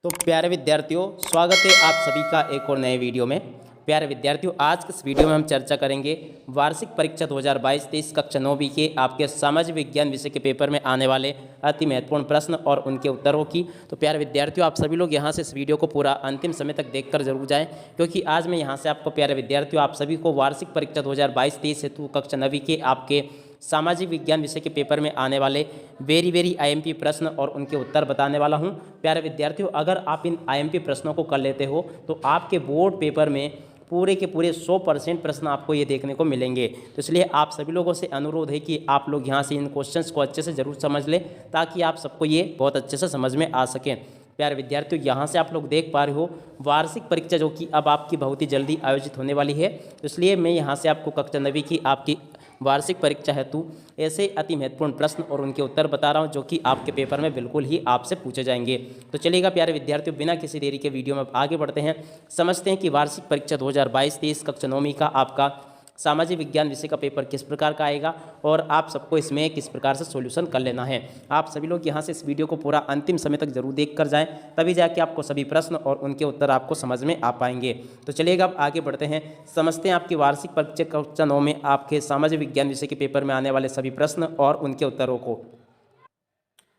तो प्यारे विद्यार्थियों, स्वागत है आप सभी का एक और नए वीडियो में। प्यारे विद्यार्थियों, आज के इस वीडियो में हम चर्चा करेंगे वार्षिक परीक्षा 2022-23 कक्षा 9वीं के आपके सामाजिक विज्ञान विषय के पेपर में आने वाले अति महत्वपूर्ण प्रश्न और उनके उत्तरों की। तो प्यारे विद्यार्थियों, आप सभी लोग यहां से इस वीडियो को पूरा अंतिम समय तक देखकर जरूर जाएं, क्योंकि आज मैं यहां से आपको प्यारे विद्यार्थियों आप सभी को वार्षिक परीक्षा 2022-23 हेतु कक्षा 9वीं के आपके सामाजिक विज्ञान विषय के पेपर में आने वाले वेरी आईएमपी प्रश्न और उनके उत्तर बताने वाला हूं। प्यारे विद्यार्थियों, अगर आप इन आईएमपी प्रश्नों को कर लेते हो तो आपके बोर्ड पेपर में पूरे के पूरे 100% प्रश्न आपको ये देखने को मिलेंगे। तो इसलिए आप सभी लोगों से अनुरोध है कि आप लोग यहाँ से इन क्वेश्चंस को अच्छे से ज़रूर समझ लें, ताकि आप सबको ये बहुत अच्छे से समझ में आ सकें। प्यारे विद्यार्थियों, यहाँ से आप लोग देख पा रहे हो वार्षिक परीक्षा जो कि अब आपकी बहुत ही जल्दी आयोजित होने वाली है। तो इसलिए मैं यहाँ से आपको कक्षा 9वीं की आपकी वार्षिक परीक्षा हेतु ऐसे अति महत्वपूर्ण प्रश्न और उनके उत्तर बता रहा हूं, जो कि आपके पेपर में बिल्कुल ही आपसे पूछे जाएंगे। तो चलिएगा प्यारे विद्यार्थियों, बिना किसी देरी के वीडियो में आगे बढ़ते हैं, समझते हैं कि वार्षिक परीक्षा 2022-23 कक्षा 9वीं का आपका सामाजिक विज्ञान विषय का पेपर किस प्रकार का आएगा और आप सबको इसमें किस प्रकार से सॉल्यूशन कर लेना है। आप सभी लोग यहां से इस वीडियो को पूरा अंतिम समय तक जरूर देख कर जाएं, तभी जाके आपको सभी प्रश्न और उनके उत्तर आपको समझ में आ पाएंगे। तो चलिएगा अब आगे बढ़ते हैं, समझते हैं आपकी वार्षिक परीक्षा कक्षा 9 में आपके सामाजिक विज्ञान विषय के पेपर में आने वाले सभी प्रश्न और उनके उत्तरों को।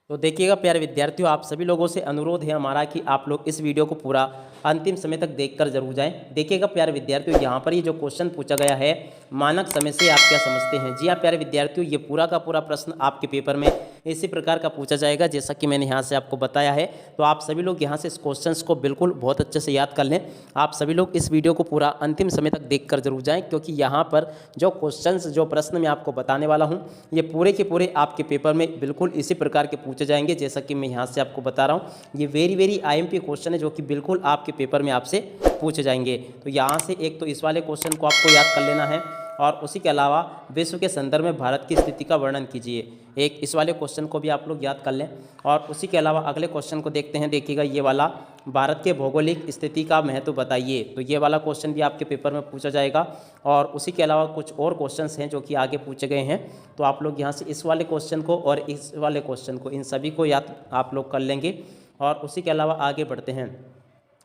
तो देखिएगा प्यारे विद्यार्थियों, आप सभी लोगों से अनुरोध है हमारा कि आप लोग इस वीडियो को पूरा अंतिम समय तक देखकर जरूर जाएं। देखिएगा प्यारे विद्यार्थियों, यहाँ पर ये जो क्वेश्चन पूछा गया है, मानक समय से आप क्या समझते हैं। जी हाँ प्यारे विद्यार्थियों, ये पूरा का पूरा प्रश्न आपके पेपर में इसी प्रकार का पूछा जाएगा जैसा कि मैंने यहाँ से आपको बताया है। तो आप सभी लोग यहाँ से इस क्वेश्चंस को बिल्कुल बहुत अच्छे से याद कर लें। आप सभी लोग इस वीडियो को पूरा अंतिम समय तक देखकर जरूर जाएं, क्योंकि यहाँ पर जो क्वेश्चंस जो प्रश्न मैं आपको बताने वाला हूँ, ये पूरे के पूरे आपके पेपर में बिल्कुल इसी प्रकार के पूछे जाएंगे जैसा कि मैं यहाँ से आपको बता रहा हूँ। ये वेरी आईएमपी क्वेश्चन है जो कि बिल्कुल आपके पेपर में आपसे पूछे जाएंगे। तो यहाँ से एक तो इस वाले क्वेश्चन को आपको याद कर लेना है, और उसी के अलावा विश्व के संदर्भ में भारत की स्थिति का वर्णन कीजिए। एक इस वाले क्वेश्चन को भी आप लोग याद कर लें। और उसी के अलावा अगले क्वेश्चन को देखते हैं। देखिएगा ये वाला, भारत के भौगोलिक स्थिति का महत्व बताइए। तो ये वाला क्वेश्चन भी आपके पेपर में पूछा जाएगा। और उसी के अलावा कुछ और क्वेश्चंस हैं जो कि आगे पूछे गए हैं। तो आप लोग यहाँ से इस वाले क्वेश्चन को और इस वाले क्वेश्चन को, इन सभी को याद आप लोग कर लेंगे। और उसी के अलावा आगे बढ़ते हैं।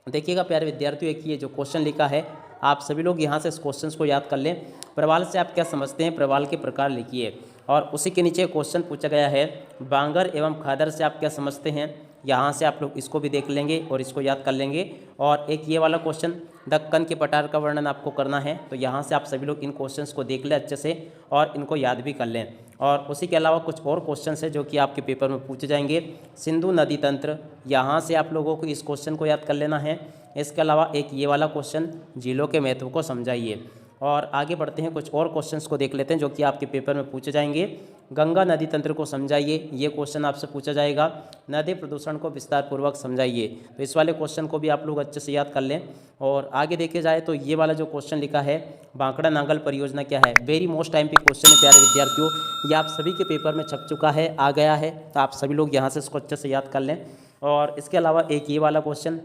देखिएगा प्यारे विद्यार्थियों, एक ये जो क्वेश्चन लिखा है, आप सभी लोग यहाँ से इस क्वेश्चंस को याद कर लें। प्रवाल से आप क्या समझते हैं, प्रवाल के प्रकार लिखिए। और उसी के नीचे क्वेश्चन पूछा गया है, बांगर एवं खादर से आप क्या समझते हैं। यहाँ से आप लोग इसको भी देख लेंगे और इसको याद कर लेंगे। और एक ये वाला क्वेश्चन, दक्कन के पठार का वर्णन आपको करना है। तो यहाँ से आप सभी लोग इन क्वेश्चंस को देख लें अच्छे से और इनको याद भी कर लें। और उसी के अलावा कुछ और क्वेश्चंस हैं जो कि आपके पेपर में पूछे जाएंगे। सिंधु नदी तंत्र, यहाँ से आप लोगों को इस क्वेश्चन को याद कर लेना है। इसके अलावा एक ये वाला क्वेश्चन, झीलों के महत्व को समझाइए। और आगे बढ़ते हैं, कुछ और क्वेश्चंस को देख लेते हैं जो कि आपके पेपर में पूछे जाएंगे। गंगा नदी तंत्र को समझाइए, ये क्वेश्चन आपसे पूछा जाएगा। नदी प्रदूषण को विस्तार पूर्वक समझाइए। तो इस वाले क्वेश्चन को भी आप लोग अच्छे से याद कर लें। और आगे देखे जाए तो ये वाला जो क्वेश्चन लिखा है, भांकड़ा नांगल परियोजना क्या है। वेरी मोस्ट टाइम पे क्वेश्चन है प्यारे विद्यार्थियों, ये आप सभी के पेपर में छप चुका है, आ गया है। तो आप सभी लोग यहाँ से इसको अच्छे से याद कर लें। और इसके अलावा एक ये वाला क्वेश्चन,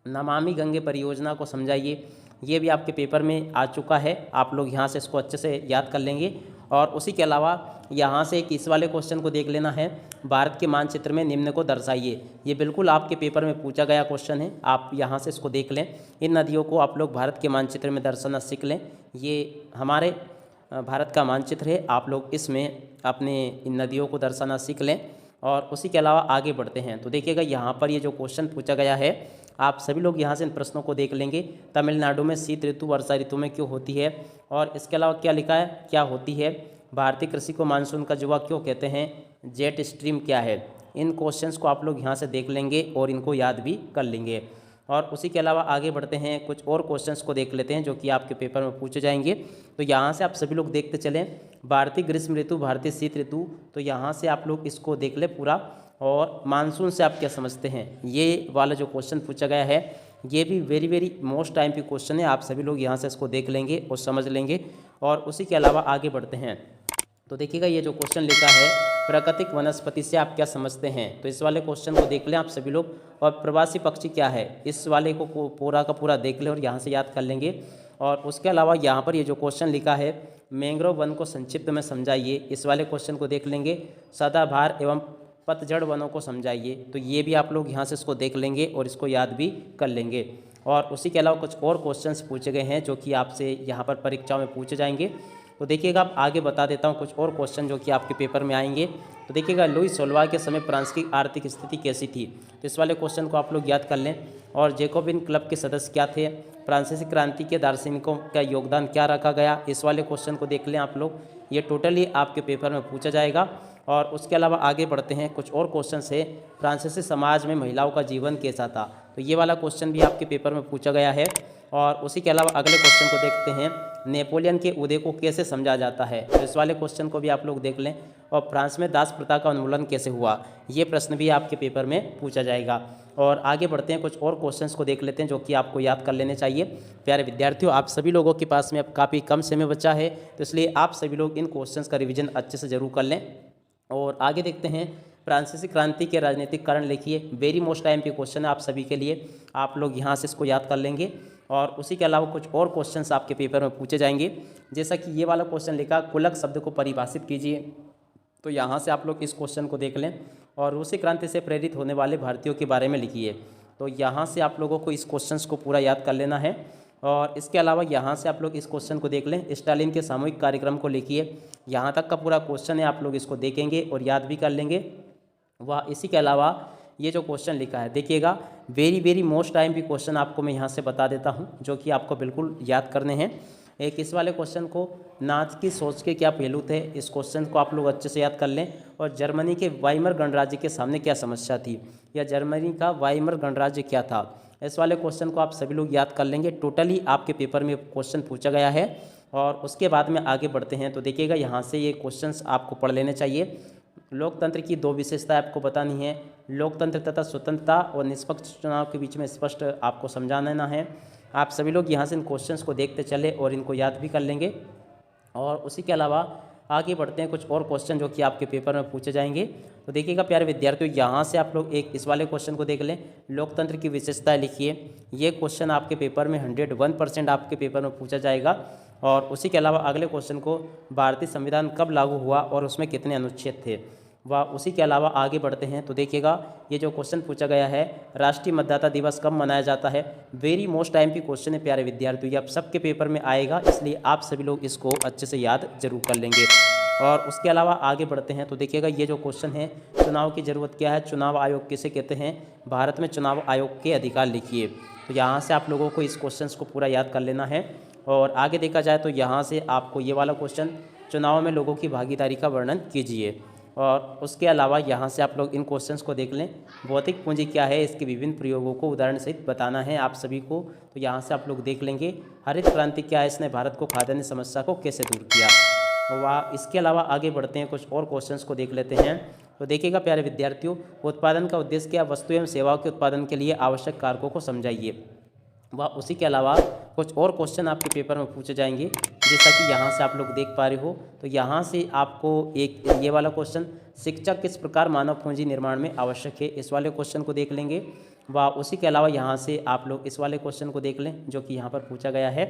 नमामि गंगे परियोजना को समझाइए, ये भी आपके पेपर में आ चुका है। आप लोग यहाँ से इसको अच्छे से याद कर लेंगे। और उसी के अलावा यहाँ से एक इस वाले क्वेश्चन को देख लेना है, भारत के मानचित्र में निम्न को दर्शाइए। ये बिल्कुल आपके पेपर में पूछा गया क्वेश्चन है, आप यहाँ से इसको देख लें। इन नदियों को आप लोग भारत के मानचित्र में दर्शाना सीख लें। ये हमारे भारत का मानचित्र है, आप लोग इसमें अपने इन नदियों को दर्शाना सीख लें। और उसी के अलावा आगे बढ़ते हैं। तो देखिएगा यहाँ पर ये जो क्वेश्चन पूछा गया है, आप सभी लोग यहाँ से इन प्रश्नों को देख लेंगे। तमिलनाडु में शीत ऋतु वर्षा ऋतु में क्यों होती है। और इसके अलावा क्या लिखा है, क्या होती है। भारतीय कृषि को मानसून का जुआ क्यों कहते हैं। जेट स्ट्रीम क्या है। इन क्वेश्चंस को आप लोग यहाँ से देख लेंगे और इनको याद भी कर लेंगे। और उसी के अलावा आगे बढ़ते हैं, कुछ और क्वेश्चंस को देख लेते हैं जो कि आपके पेपर में पूछे जाएंगे। तो यहाँ से आप सभी लोग देखते चलें, भारतीय ग्रीष्म ऋतु, भारतीय शीत ऋतु। तो यहाँ से आप लोग इसको देख लें पूरा। और मानसून से आप क्या समझते हैं, ये वाला जो क्वेश्चन पूछा गया है, ये भी वेरी मोस्ट टाइम पे क्वेश्चन है। आप सभी लोग यहाँ से इसको देख लेंगे और समझ लेंगे। और उसी के अलावा आगे बढ़ते हैं। तो देखिएगा ये जो क्वेश्चन लिखा है, प्राकृतिक वनस्पति से आप क्या समझते हैं। तो इस वाले क्वेश्चन को देख लें आप सभी लोग। और प्रवासी पक्षी क्या है, इस वाले को पूरा का पूरा देख लें और यहाँ से याद कर लेंगे। और उसके अलावा यहाँ पर ये जो क्वेश्चन लिखा है, मैंग्रोव वन को संक्षिप्त में समझाइए, इस वाले क्वेश्चन को देख लेंगे। सदाबहार एवं पतझड़ वनों को समझाइए। तो ये भी आप लोग यहाँ से इसको देख लेंगे और इसको याद भी कर लेंगे। और उसी के अलावा कुछ और क्वेश्चंस पूछे गए हैं जो कि आपसे यहाँ पर परीक्षाओं में पूछे जाएंगे। तो देखिएगा, आप आगे बता देता हूँ कुछ और क्वेश्चन जो कि आपके पेपर में आएंगे। तो देखिएगा, लुई 16वां के समय फ्रांस की आर्थिक स्थिति कैसी थी? तो इस वाले क्वेश्चन को आप लोग याद कर लें। और जैकोबिन क्लब के सदस्य क्या थे? फ्रांसीसी क्रांति के दार्शनिकों का योगदान क्या रखा गया? इस वाले क्वेश्चन को देख लें आप लोग, ये टोटली आपके पेपर में पूछा जाएगा। और उसके अलावा आगे बढ़ते हैं, कुछ और क्वेश्चन से फ्रांसीसी समाज में महिलाओं का जीवन कैसा था? तो ये वाला क्वेश्चन भी आपके पेपर में पूछा गया है। और उसी के अलावा अगले क्वेश्चन को देखते हैं, नेपोलियन के उदय को कैसे समझा जाता है? तो इस वाले क्वेश्चन को भी आप लोग देख लें। और फ्रांस में दास प्रथा का उन्मूलन कैसे हुआ? ये प्रश्न भी आपके पेपर में पूछा जाएगा। और आगे बढ़ते हैं, कुछ और क्वेश्चंस को देख लेते हैं जो कि आपको याद कर लेने चाहिए। प्यारे विद्यार्थियों, आप सभी लोगों के पास में अब काफ़ी कम समय बचा है, तो इसलिए आप सभी लोग इन क्वेश्चंस का रिवीजन अच्छे से जरूर कर लें। और आगे देखते हैं, फ्रांसीसी क्रांति के राजनीतिक कारण लिखिए। वेरी मोस्ट टाइम पे क्वेश्चन है आप सभी के लिए, आप लोग यहाँ से इसको याद कर लेंगे। और उसी के अलावा कुछ और क्वेश्चंस आपके पेपर में पूछे जाएंगे, जैसा कि ये वाला क्वेश्चन लिखा, कुलक शब्द को परिभाषित कीजिए। तो यहाँ से आप लोग इस क्वेश्चन को देख लें। और रूसी क्रांति से प्रेरित होने वाले भारतीयों के बारे में लिखिए। तो यहाँ से आप लोगों को इस क्वेश्चन को पूरा याद कर लेना है। और इसके अलावा यहाँ से आप लोग इस क्वेश्चन को देख लें, स्टालिन के सामूहिक कार्यक्रम को लिखिए। यहाँ तक का पूरा क्वेश्चन है, आप लोग इसको देखेंगे और याद भी कर लेंगे। वह इसी के अलावा ये जो क्वेश्चन लिखा है, देखिएगा, वेरी मोस्ट टाइम भी क्वेश्चन आपको मैं यहाँ से बता देता हूँ जो कि आपको बिल्कुल याद करने हैं। एक इस वाले क्वेश्चन को, नाच की सोच के क्या पहलू थे? इस क्वेश्चन को आप लोग अच्छे से याद कर लें। और जर्मनी के वाइमर गणराज्य के सामने क्या समस्या थी? या जर्मनी का वाइमर गणराज्य क्या था? इस वाले क्वेश्चन को आप सभी लोग याद कर लेंगे। टोटली आपके पेपर में क्वेश्चन पूछा गया है। और उसके बाद में आगे बढ़ते हैं, तो देखिएगा, यहाँ से ये क्वेश्चंस आपको पढ़ लेने चाहिए। लोकतंत्र की दो विशेषताएं आपको बतानी है। लोकतंत्र तथा स्वतंत्रता और निष्पक्ष चुनाव के बीच में स्पष्ट आपको समझाना है। आप सभी लोग यहाँ से इन क्वेश्चंस को देखते चले और इनको याद भी कर लेंगे। और उसी के अलावा आगे बढ़ते हैं, कुछ और क्वेश्चन जो कि आपके पेपर में पूछे जाएंगे। तो देखिएगा प्यारे विद्यार्थियों, यहाँ से आप लोग एक इस वाले क्वेश्चन को देख लें, लोकतंत्र की विशेषताएं लिखिए। ये क्वेश्चन आपके पेपर में 101% आपके पेपर में पूछा जाएगा। और उसी के अलावा अगले क्वेश्चन को, भारतीय संविधान कब लागू हुआ और उसमें कितने अनुच्छेद थे? व उसी के अलावा आगे बढ़ते हैं, तो देखिएगा, ये जो क्वेश्चन पूछा गया है, राष्ट्रीय मतदाता दिवस कब मनाया जाता है? वेरी मोस्ट टाइम की क्वेश्चन है प्यारे विद्यार्थियों, ये आप सबके पेपर में आएगा, इसलिए आप सभी लोग इसको अच्छे से याद जरूर कर लेंगे। और उसके अलावा आगे बढ़ते हैं, तो देखिएगा, ये जो क्वेश्चन है, चुनाव की ज़रूरत क्या है? चुनाव आयोग किसे कहते हैं? भारत में चुनाव आयोग के अधिकार लिखिए। तो यहाँ से आप लोगों को इस क्वेश्चन को पूरा याद कर लेना है। और आगे देखा जाए तो यहाँ से आपको ये वाला क्वेश्चन, चुनाव में लोगों की भागीदारी का वर्णन कीजिए। और उसके अलावा यहाँ से आप लोग इन क्वेश्चंस को देख लें, भौतिक पूंजी क्या है? इसके विभिन्न प्रयोगों को उदाहरण सहित बताना है आप सभी को। तो यहाँ से आप लोग देख लेंगे। हरित क्रांति क्या है? इसने भारत को खाद्यान्न समस्या को कैसे दूर किया? वाह। इसके अलावा आगे बढ़ते हैं, कुछ और क्वेश्चंस को देख लेते हैं। तो देखिएगा प्यारे विद्यार्थियों, उत्पादन का उद्देश्य क्या? वस्तु एवं सेवाओं के उत्पादन के लिए आवश्यक कारकों को समझाइए। व उसी के अलावा कुछ और क्वेश्चन आपके पेपर में पूछे जाएंगे, जैसा कि यहाँ से आप लोग देख पा रहे हो। तो यहाँ से आपको एक ये वाला क्वेश्चन, शिक्षा किस प्रकार मानव पूंजी निर्माण में आवश्यक है? इस वाले क्वेश्चन को देख लेंगे। व उसी के अलावा यहाँ से आप लोग इस वाले क्वेश्चन को देख लें जो कि यहाँ पर पूछा गया है।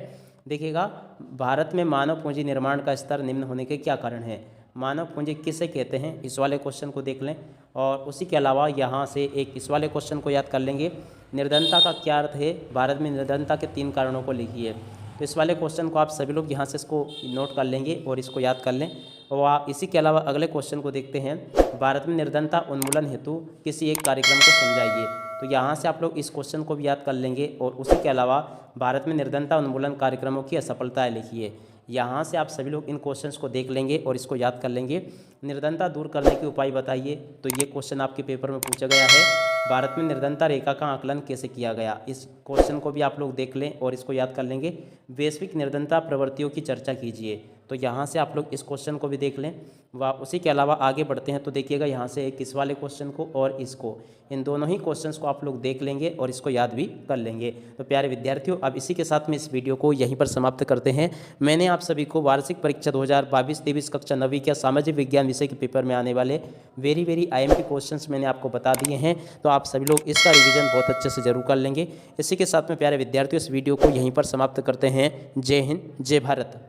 देखिएगा, भारत में मानव पूंजी निर्माण का स्तर निम्न होने के क्या कारण है? मानव पूंजी किसे कहते हैं? इस वाले क्वेश्चन को देख लें। और उसी के अलावा यहाँ से एक इस वाले क्वेश्चन को याद कर लेंगे, निर्धनता का क्या अर्थ है? भारत में निर्धनता के 3 कारणों को लिखिए। तो इस वाले क्वेश्चन को आप सभी लोग यहाँ से इसको नोट कर लेंगे और इसको याद कर लें। और इसी के अलावा अगले क्वेश्चन को देखते हैं, भारत में निर्धनता उन्मूलन हेतु किसी एक कार्यक्रम को समझाइए। तो यहाँ से आप लोग इस क्वेश्चन को भी याद कर लेंगे। और उसी के अलावा भारत में निर्धनता उन्मूलन कार्यक्रमों की असफलताएं लिखिए। यहाँ से आप सभी लोग इन क्वेश्चंस को देख लेंगे और इसको याद कर लेंगे। निर्धनता दूर करने के उपाय बताइए। तो ये क्वेश्चन आपके पेपर में पूछा गया है, भारत में निर्धनता रेखा का आकलन कैसे किया गया? इस क्वेश्चन को भी आप लोग देख लें और इसको याद कर लेंगे। वैश्विक निर्धनता प्रवृत्तियों की चर्चा कीजिए। तो यहाँ से आप लोग इस क्वेश्चन को भी देख लें। व उसी के अलावा आगे बढ़ते हैं, तो देखिएगा, यहाँ से एक इस वाले क्वेश्चन को और इसको, इन दोनों ही क्वेश्चंस को आप लोग देख लेंगे और इसको याद भी कर लेंगे। तो प्यारे विद्यार्थियों, अब इसी के साथ में इस वीडियो को यहीं पर समाप्त करते हैं। मैंने आप सभी को वार्षिक परीक्षा 2022-23 कक्षा 9वीं के सामाजिक विज्ञान विषय के पेपर में आने वाले वेरी IMP क्वेश्चंस मैंने आपको बता दिए हैं। तो आप सभी लोग इसका रिवीजन बहुत अच्छे से जरूर कर लेंगे। इसी के साथ में प्यारे विद्यार्थियों, इस वीडियो को यहीं पर समाप्त करते हैं। जय हिंद, जय भारत।